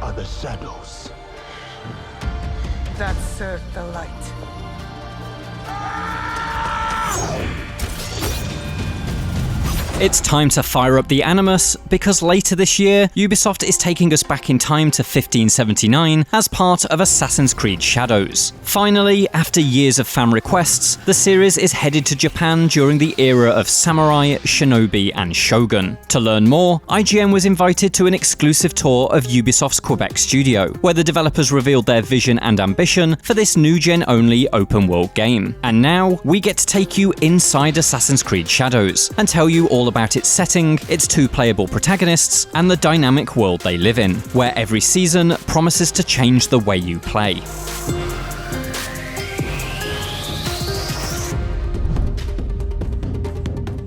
are the shadows that serve the light. It's time to fire up the animus, because later this year, Ubisoft is taking us back in time to 1579 as part of Assassin's Creed Shadows. Finally, after years of fan requests, the series is headed to Japan during the era of samurai, shinobi, and shogun. To learn more, IGN was invited to an exclusive tour of Ubisoft's Québec studio, where the developers revealed their vision and ambition for this new-gen-only open-world game. And now, we get to take you inside Assassin's Creed Shadows, and tell you all about its setting, its two playable protagonists, and the dynamic world they live in, where every season promises to change the way you play.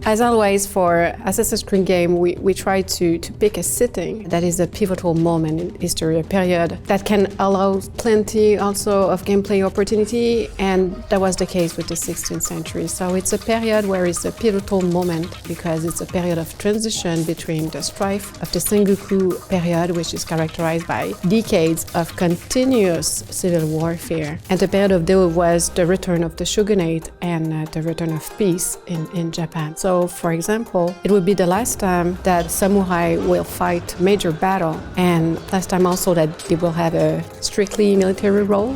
As always, for Assassin's Creed game, we try to pick a setting that is a pivotal moment in history, a period that can allow plenty also of gameplay opportunity, and that was the case with the 16th century. So it's a period where it's a pivotal moment because it's a period of transition between the strife of the Sengoku period, which is characterized by decades of continuous civil warfare, and the period of Dou was the return of the shogunate and the return of peace in Japan. So, for example, it would be the last time that samurai will fight major battle, and last time also that they will have a strictly military role.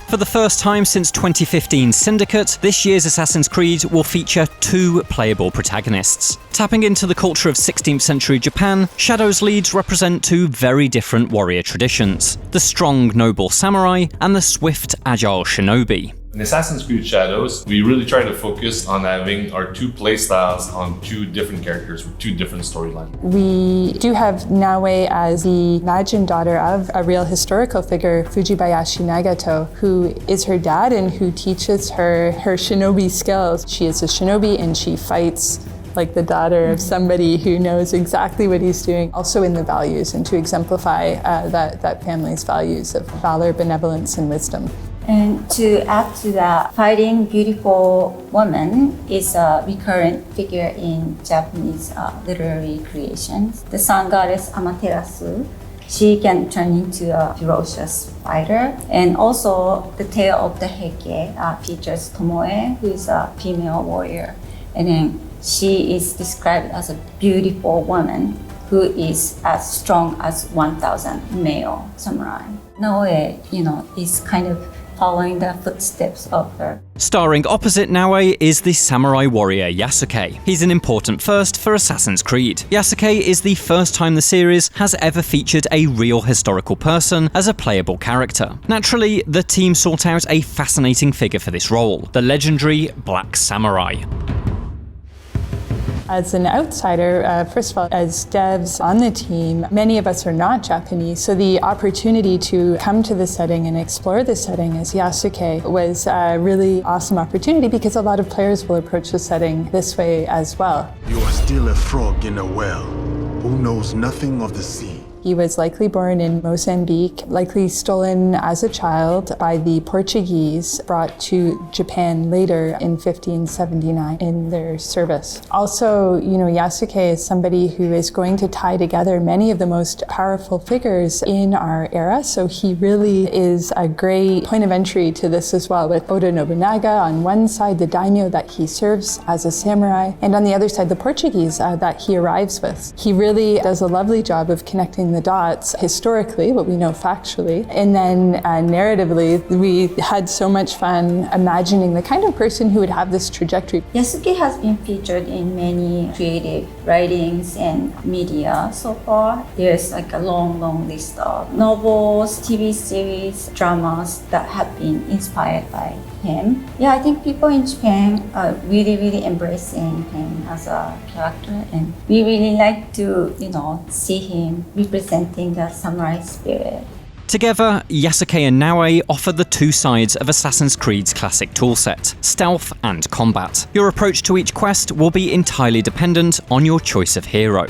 For the first time since 2015 Syndicate, this year's Assassin's Creed will feature two playable protagonists. Tapping into the culture of 16th century Japan, Shadows leads represent two very different warrior traditions: the strong, noble samurai and the swift, agile shinobi. In Assassin's Creed Shadows, we really try to focus on having our two playstyles on two different characters with two different storylines. We do have Naoe as the imagined daughter of a real historical figure, Fujibayashi Nagato, who is her dad and who teaches her shinobi skills. She is a shinobi and she fights like the daughter of somebody who knows exactly what he's doing. Also in the values, and to exemplify that family's values of valor, benevolence, and wisdom. And to add to that, fighting beautiful woman is a recurrent figure in Japanese literary creations. The sun goddess Amaterasu, she can turn into a ferocious fighter. And also the tale of the Heike features Tomoe, who is a female warrior. And then she is described as a beautiful woman who is as strong as 1,000 male samurai. Naoe, is kind of following the footsteps of her. Starring opposite Naoe is the samurai warrior Yasuke. He's an important first for Assassin's Creed. Yasuke is the first time the series has ever featured a real historical person as a playable character. Naturally, the team sought out a fascinating figure for this role, the legendary Black Samurai. As an outsider, first of all, as devs on the team, many of us are not Japanese, so the opportunity to come to the setting and explore the setting as Yasuke was a really awesome opportunity because a lot of players will approach the setting this way as well. You are still a frog in a well who knows nothing of the sea. He was likely born in Mozambique, likely stolen as a child by the Portuguese, brought to Japan later in 1579 in their service. Also, Yasuke is somebody who is going to tie together many of the most powerful figures in our era, so he really is a great point of entry to this as well, with Oda Nobunaga on one side, the daimyo that he serves as a samurai, and on the other side, the Portuguese that he arrives with. He really does a lovely job of connecting the dots historically, what we know factually, and then narratively, we had so much fun imagining the kind of person who would have this trajectory. Yasuke has been featured in many creative writings and media so far. There's like a long list of novels, TV series, dramas that have been inspired by him. Yeah, I think people in Japan are really embracing him as a character, and we really like to, see him representing the samurai spirit. Together, Yasuke and Naoe offer the two sides of Assassin's Creed's classic toolset, stealth and combat. Your approach to each quest will be entirely dependent on your choice of hero.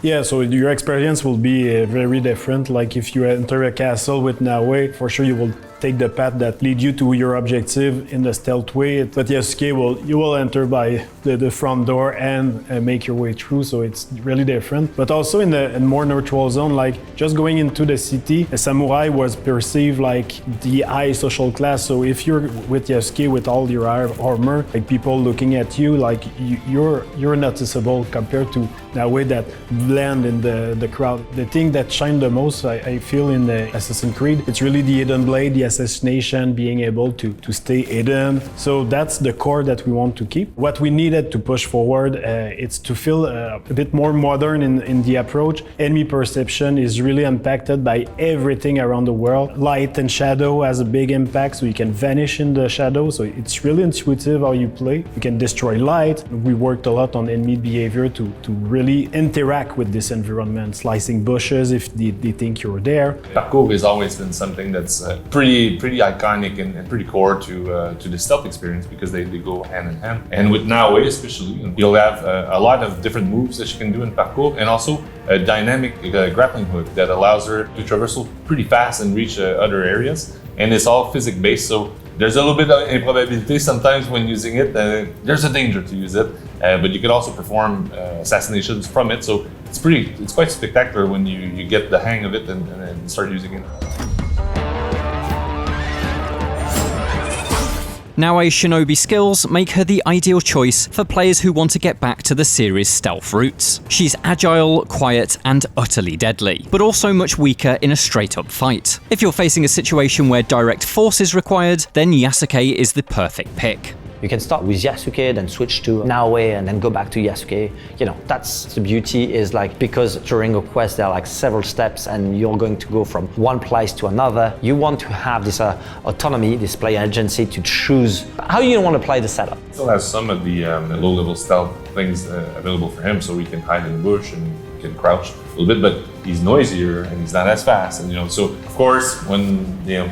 Yeah, so your experience will be very different. Like if you enter a castle with Naoe, for sure you will take the path that lead you to your objective in the stealth way. But Yasuke you will enter by the front door and make your way through, so it's really different. But also in the more neutral zone, like just going into the city, a samurai was perceived like the high social class. So if you're with Yasuke with all your armor, like people looking at you, like you're noticeable compared to Naoe that blend in the crowd. The thing that shine the most, I feel, in the Assassin's Creed, it's really the hidden blade, the assassination, being able to stay hidden. So that's the core that we want to keep. What we needed to push forward, it's to feel a bit more modern in the approach. Enemy perception is really impacted by everything around the world. Light and shadow has a big impact, so you can vanish in the shadow. So it's really intuitive how you play. You can destroy light. We worked a lot on enemy behavior to really interact with this environment, slicing bushes if they think you're there. Parkour has always been something that's pretty iconic and pretty core to the stealth experience, because they go hand in hand. And with Naoe especially, you'll have a lot of different moves that she can do in parkour, and also a dynamic grappling hook that allows her to traversal pretty fast and reach other areas. And it's all physics based, so there's a little bit of improbability sometimes when using it. There's a danger to use it, but you can also perform assassinations from it. So it's quite spectacular when you get the hang of it and start using it. Naoe's Shinobi skills make her the ideal choice for players who want to get back to the series' stealth roots. She's agile, quiet, and utterly deadly, but also much weaker in a straight-up fight. If you're facing a situation where direct force is required, then Yasuke is the perfect pick. You can start with Yasuke, then switch to Naoe, and then go back to Yasuke. You know, that's the beauty, is like, because during a quest there are like several steps and you're going to go from one place to another. You want to have this autonomy, this player agency to choose how you want to play the setup. Still has some of the low-level stealth things available for him, so he can hide in the bush and can crouch a little bit, but he's noisier and he's not as fast. And so of course, when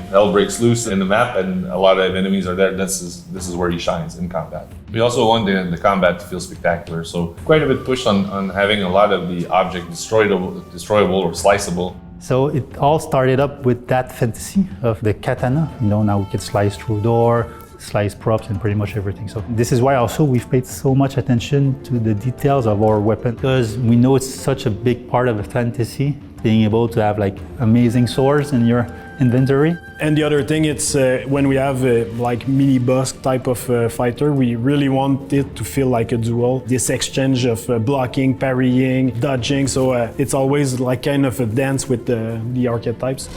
hell breaks loose in the map and a lot of enemies are there, this is where he shines in combat. We also want the combat to feel spectacular, so quite a bit pushed on having a lot of the object destroyable or sliceable. So it all started up with that fantasy of the katana. Now we can slice through door, slice props, and pretty much everything. So this is why also we've paid so much attention to the details of our weapon, because we know it's such a big part of a fantasy, being able to have like amazing swords in your inventory. And the other thing, it's when we have like mini boss type of fighter, we really want it to feel like a duel. This exchange of blocking, parrying, dodging, so it's always like kind of a dance with the archetypes.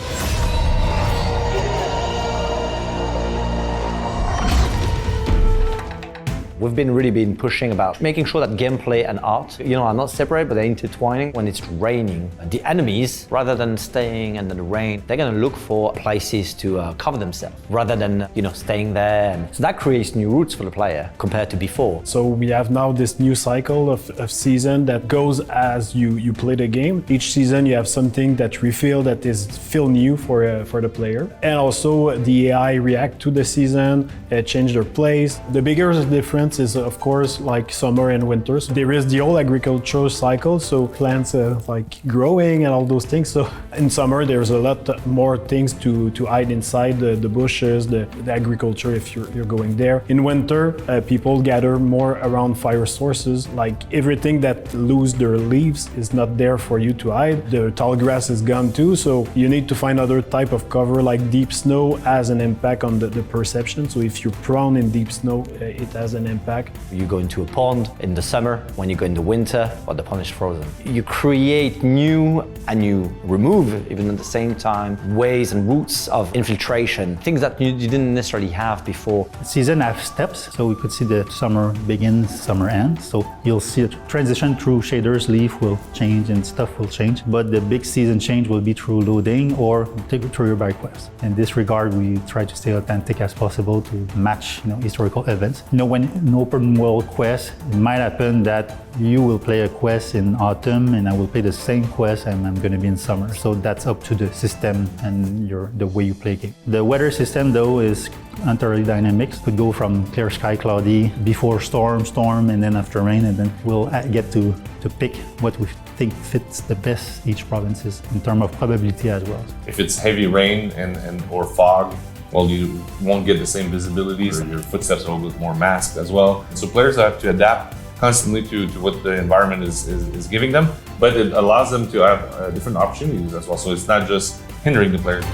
We've been pushing about making sure that gameplay and art, are not separate, but they're intertwining. When it's raining, the enemies, rather than staying under the rain, they're going to look for places to cover themselves, rather than, staying there. And so that creates new routes for the player compared to before. So we have now this new cycle of season that goes as you play the game. Each season you have something that we feel that is feel new for the player. And also the AI react to the season, change their place. The bigger difference is of course like summer and winter. So there is the whole agricultural cycle, so plants like growing and all those things. So in summer there's a lot more things to hide inside the bushes, the agriculture if you're going there. In winter people gather more around fire sources, like everything that lose their leaves is not there for you to hide. The tall grass is gone too, so you need to find other type of cover, like deep snow has an impact on the perception. So if you're prone in deep snow, it has an impact. You go into a pond in the summer, when you go in the winter, or the pond is frozen. You create new and you remove, even at the same time, ways and routes of infiltration, things that you didn't necessarily have before. Season have steps, so we could see the summer begins, summer ends. So you'll see a transition through shaders, leaf will change and stuff will change. But the big season change will be through loading or through your back quest. In this regard, we try to stay authentic as possible to match historical events. When an open world quest, it might happen that you will play a quest in autumn and I will play the same quest and I'm going to be in summer. So that's up to the system and the way you play game. The weather system though is entirely dynamic. It could go from clear sky, cloudy, before storm, and then after rain, and then we'll get to pick what we think fits the best each provinces in terms of probability as well. If it's heavy rain and or fog, well, you won't get the same visibility, so your footsteps are a little bit more masked as well. So players have to adapt constantly to what the environment is giving them, but it allows them to have different opportunities as well. So it's not just hindering the players.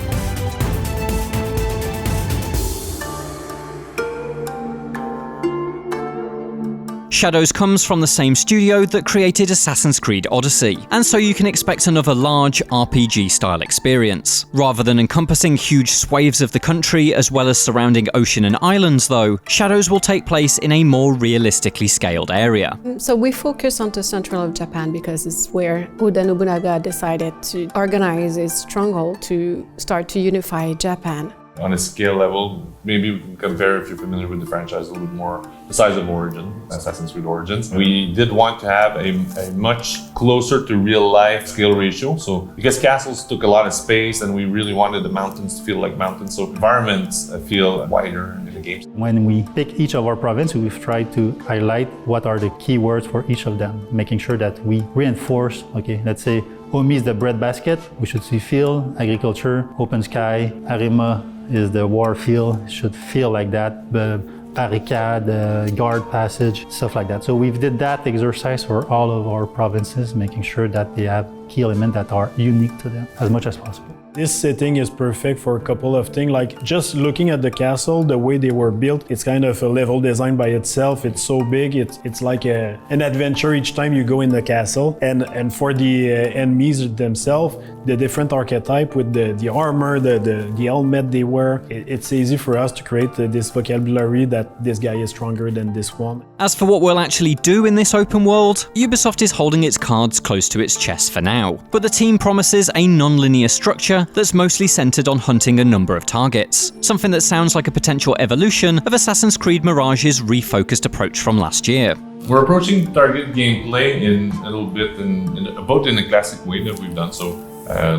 Shadows comes from the same studio that created Assassin's Creed Odyssey, and so you can expect another large RPG-style experience. Rather than encompassing huge swathes of the country as well as surrounding ocean and islands though, Shadows will take place in a more realistically scaled area. So we focus on the central of Japan because it's where Oda Nobunaga decided to organize his stronghold to start to unify Japan. On a scale level, maybe we can compare, if you're familiar with the franchise, a little bit more the size of Origin, Assassin's Creed Origins. We did want to have a much closer to real life scale ratio. So because castles took a lot of space and we really wanted the mountains to feel like mountains, so environments feel wider in the games. When we pick each of our province, we've tried to highlight what are the keywords for each of them, making sure that we reinforce, okay, let's say Omi is the breadbasket, we should see field, agriculture, open sky, Arima is the war field, should feel like that, the barricade, guard passage, stuff like that. So we've did that exercise for all of our provinces, making sure that they have key elements that are unique to them as much as possible. This setting is perfect for a couple of things, like just looking at the castle, the way they were built, it's kind of a level design by itself. It's so big, it's like an adventure each time you go in the castle. And for the enemies themselves, the different archetype with the armor, the helmet they wear, it's easy for us to create this vocabulary that this guy is stronger than this one. As for what we'll actually do in this open world, Ubisoft is holding its cards close to its chest for now, but the team promises a non-linear structure that's mostly centered on hunting a number of targets, something that sounds like a potential evolution of Assassin's Creed Mirage's refocused approach from last year. We're approaching target gameplay in a little bit about in the classic way that we've done so,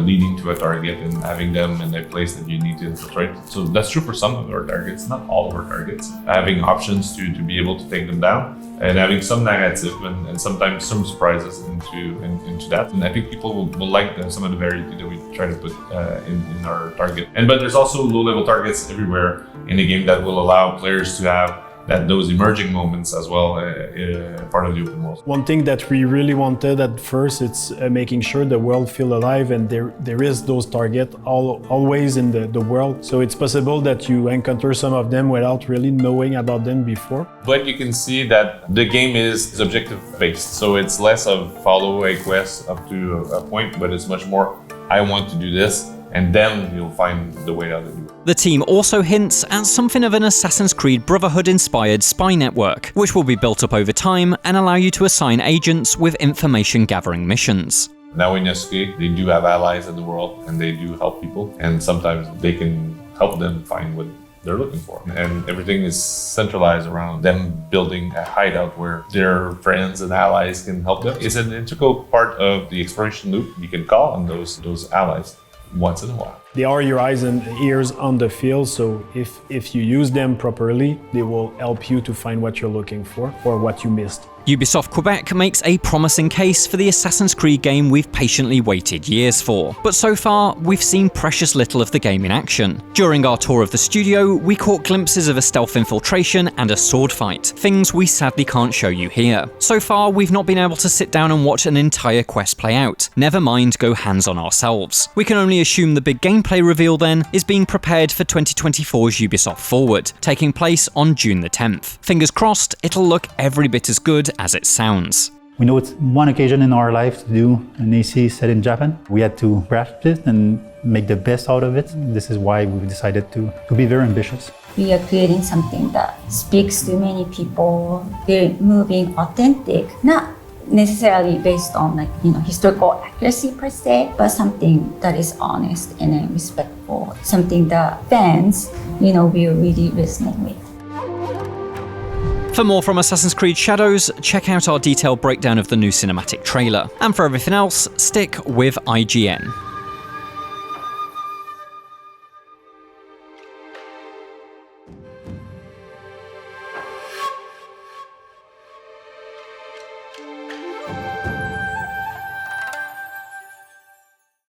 leading to a target and having them in a place that you need to infiltrate. So that's true for some of our targets, not all of our targets. Having options to be able to take them down and having some narrative and sometimes some surprises into that. And I think people will like some of the variety that we try to put in our target. But there's also low-level targets everywhere in the game that will allow players to have those emerging moments as well, part of the open world. One thing that we really wanted at first, it's making sure the world feel alive and there is those targets always in the world. So it's possible that you encounter some of them without really knowing about them before. But you can see that the game is objective based. So it's less of follow a quest up to a point, but it's much more, I want to do this, and then you'll find the way out of it. The team also hints at something of an Assassin's Creed Brotherhood-inspired spy network, which will be built up over time and allow you to assign agents with information-gathering missions. Now in Yasuke, they do have allies in the world, and they do help people, and sometimes they can help them find what they're looking for. And everything is centralized around them building a hideout where their friends and allies can help them. It's an integral part of the exploration loop. You can call on those allies once in a while. They are your eyes and ears on the field, so if you use them properly, they will help you to find what you're looking for or what you missed. Ubisoft Québec makes a promising case for the Assassin's Creed game we've patiently waited years for, but so far we've seen precious little of the game in action. During our tour of the studio, we caught glimpses of a stealth infiltration and a sword fight, things we sadly can't show you here. So far we've not been able to sit down and watch an entire quest play out, never mind go hands-on ourselves. We can only assume the big gameplay reveal then is being prepared for 2024's Ubisoft Forward, taking place on June the 10th. Fingers crossed it'll look every bit as good as it sounds. We know it's one occasion in our life to do an AC set in Japan. We had to grasp it and make the best out of it. This is why we decided to be very ambitious. We are creating something that speaks to many people, very moving, authentic, not necessarily based on historical accuracy per se, but something that is honest and respectful, something that fans, will really resonate with. For more from Assassin's Creed Shadows, check out our detailed breakdown of the new cinematic trailer. And for everything else, stick with IGN.